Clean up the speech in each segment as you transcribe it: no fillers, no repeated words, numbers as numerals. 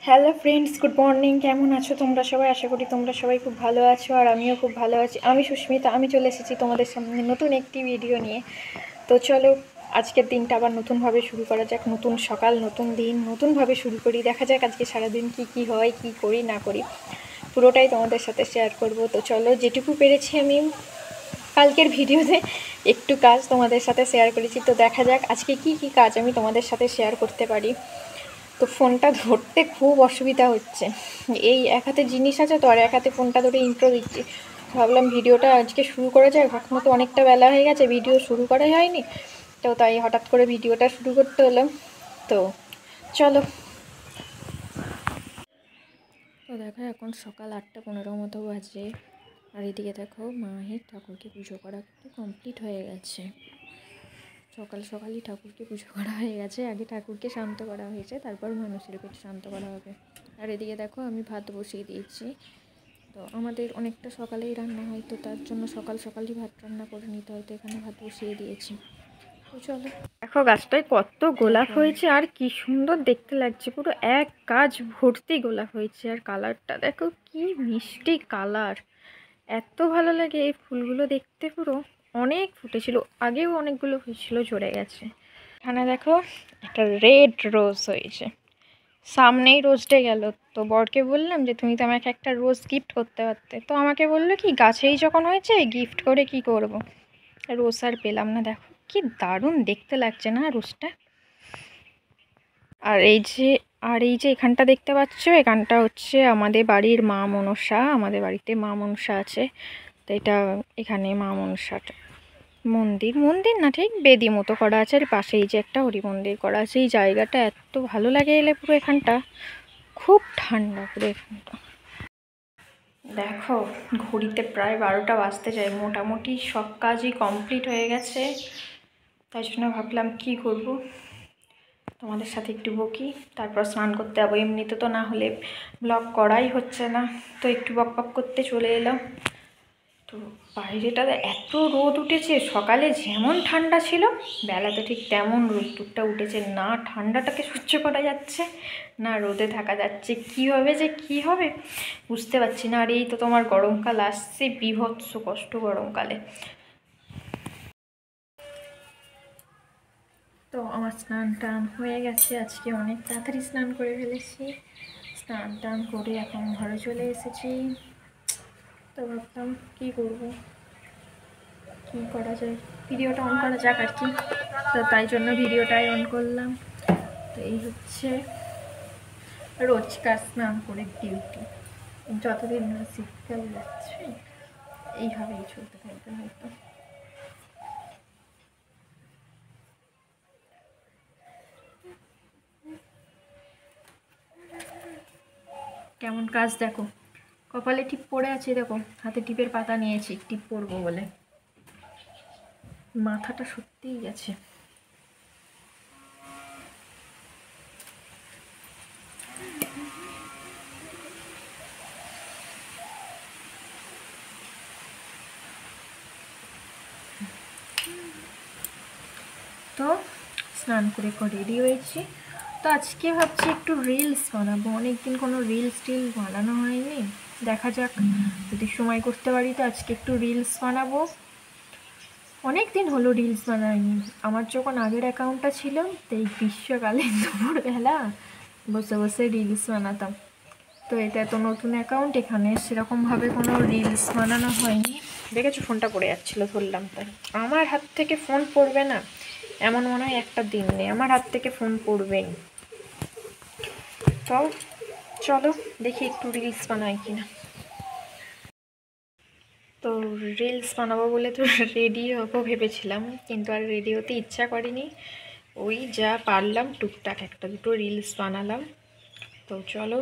Hello friends, good morning. কেমন আছো তোমরা সবাই? আশা করি তোমরা সবাই খুব ভালো আছো, আর আমিও খুব ভালো আছি। আমি সুস্মিতা, আমি চলে এসেছি তোমাদের সামনে নতুন একটি ভিডিও নিয়ে। তো চলো আজকের দিনটা আবার নতুনভাবে শুরু করা যাক। নতুন সকাল, নতুন দিন, নতুনভাবে শুরু করি। দেখা যাক আজকে সারাদিন কি হয়, কি করি না করি, পুরোটাই তোমাদের সাথে শেয়ার করব। তো চলো, যেটুকু পেরেছি আমি কালকের ভিডিওতে একটু কাজ তোমাদের সাথে শেয়ার করেছি। তো দেখা যাক আজকে কি কাজ আমি তোমাদের সাথে শেয়ার করতে পারি। তো ফোনটা ধরতে খুব অসুবিধা হচ্ছে, এই এক হাতে জিনিস আছে তো, আর এক হাতে ফোনটা ধরে ইন্ট্রো দিচ্ছি। ভাবলাম ভিডিওটা আজকে শুরু করা যায়, এখনও তো অনেকটা বেলা হয়ে গেছে, ভিডিও শুরু করা হয়নি। তো তাই হঠাৎ করে ভিডিওটা শুরু করতে হলো। তো চলো। তো দেখো এখন সকাল 8:15 মতো বাজে, আর এদিকে দেখো মায়ের ঠাকুরকে পুজো করা কিন্তু কমপ্লিট হয়ে গেছে। সকাল সকালই ঠাকুরকে পুজো করা হয়ে গেছে। আগে ঠাকুরকে শান্ত করা হয়েছে, তারপর মানুষের পেট শান্ত করা হবে। আর এদিকে দেখো আমি ভাত বসিয়ে দিয়েছি। তো আমাদের অনেকটা সকালেই রান্না হয়, তো তার জন্য সকাল সকালই ভাত রান্না করে নিতে হয়। তো এখানে ভাত বসিয়ে দিয়েছি। তো চলো, দেখো গাছটায় কত গোলাপ হয়েছে, আর কি সুন্দর দেখতে লাগছে। পুরো এক গাছ ভর্তি গোলাপ হয়েছে, আর কালারটা দেখো কি মিষ্টি কালার। এত ভালো লাগে এই ফুলগুলো দেখতে। পুরো অনেক ফুটেছিল, আগেও অনেকগুলো হয়েছিল, ঝরে গেছে। এখানে দেখো একটা রেড রোজ হয়েছে, সামনেই রোজটা গেল। তো বরকে বললাম যে তুমি তো আমাকে একটা রোজ গিফট করতে পারতে। তো আমাকে বললো কি, গাছেই যখন হয়েছে গিফট করে কি করব। রোজ আর পেলাম না। দেখো কি দারুণ দেখতে লাগছে না রোজটা। আর এই যে এখানটা দেখতে পাচ্ছ, এখানটা হচ্ছে আমাদের বাড়ির মা মনসা। আমাদের বাড়িতে মা মনসা আছে। তো এটা এখানে মা মনসাটা মন্দির না, ঠিক বেদি মতো করা আছে। আর পাশেই যে একটা হরি মন্দির করা আছে। এই জায়গাটা এত ভালো লাগে এলে। পুরো এখানটা খুব ঠান্ডা পুরো এখানটা। দেখো ঘড়িতে প্রায় 12টা বাজতে যায়, মোটামুটি সব কাজই কমপ্লিট হয়ে গেছে। তাই জন্য ভাবলাম কি করব, তোমাদের সাথে একটু বকি, তারপর স্নান করতে যাবো। এমনিতে তো না হলে ব্লগ করাই হচ্ছে না, তো একটু বক করতে চলে এলাম। তো বাইরেটা এত রোদ উঠেছে, সকালে যেমন ঠান্ডা ছিল বেলাতে ঠিক তেমন রোদ্দুরটা উঠেছে। না ঠান্ডাটাকে সহ্য করা যাচ্ছে, না রোদে থাকা যাচ্ছে। কি হবে বুঝতে পারছি না। আর এই তো তোমার গরমকাল আসছে, বীভৎস কষ্ট গরমকালে। তো আমার স্নান টান হয়ে গেছে, আজকে অনেক তাড়াতাড়ি স্নান করে ফেলেছি। স্নান টান করে এখন ঘরে চলে এসেছি। তো ভাবলাম কী করবো, কী করা যায়, ভিডিওটা অন করা যাক আর কি। তো তাই জন্য ভিডিওটাই অন করলাম। তো এই হচ্ছে রোজকার স্নান করে ডিউটি। যতদিন না শীতকাল যাচ্ছে এইভাবেই চলতে থাকবে হয়তো। কেমন কাজ দেখো, কপালে টিপ পড়ে আছে। দেখো হাতে টিপের পাতা নিয়েছি টিপ পরবো বলে, মাথাটা সত্যিই গেছে। তো স্নান করে রেডি হয়েছি। তো আজকে ভাবছি একটু রিলস বানাবো, অনেকদিন কোনো রিলস বানানো হয়নি। দেখা যাক যদি সময় করতে পারি তো আজকে একটু রিলস বানাবো। অনেক দিন হলো রিলস বানাইনি। আমার যখন আগের অ্যাকাউন্টটা ছিল, তো এই গ্রীষ্মকালে দুপুরবেলা বসে বসে রিলস বানাতাম। তো এটা তো নতুন অ্যাকাউন্ট, এখানে সেরকমভাবে কোনো রিলস বানানো হয়নি। দেখেছো ফোনটা পড়ে যাচ্ছিলো, ধরলাম তাই। আমার হাত থেকে ফোন পড়বে না এমন মনে হয় একটা দিন নেই, আমার হাত থেকে ফোন পড়বেই। তো চলো দেখি একটু রিলস বানাই কিনা। তো রিলস বানাবো বলে তো রেডি হবো ভেবেছিলাম, কিন্তু আর রেডি হতে ইচ্ছা করেনি। ওই যা পারলাম টুকটাক একটা দুটো রিলস বানালাম। তো চলো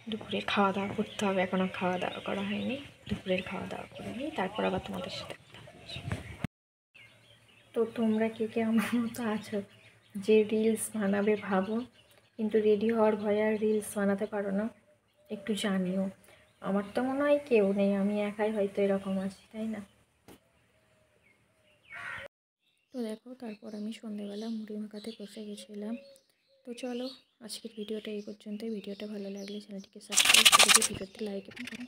দুপুরে খাওয়া দাওয়া করতে হবে, এখনও খাওয়া দাওয়া করা হয়নি। দুপুরের খাওয়া দাওয়া করে নিই, তারপর আবার তোমাদের সাথে কথা হচ্ছে। তো তোমরা কে কে আমার মতো আছো যে রিলস বানাবে ভাবো, কিন্তু রেডি হওয়ার ভয়ে আর রিলস বানাতে পারো না? একটু জানিও। আমার তো মনে হয় কেউ নেই, আমি একাই হয়তো এরকম আছি, তাই না? তো দেখো তারপর আমি সন্ধেবেলা মুড়ি মাখাতে বসে গেছিলাম। তো চলো আজকের ভিডিওটা এই পর্যন্তই। ভিডিওটা ভালো লাগলে চ্যানেলটিকে সাবস্ক্রাইব করে দিয়ে ভিডিওতে লাইক এবং কমেন্ট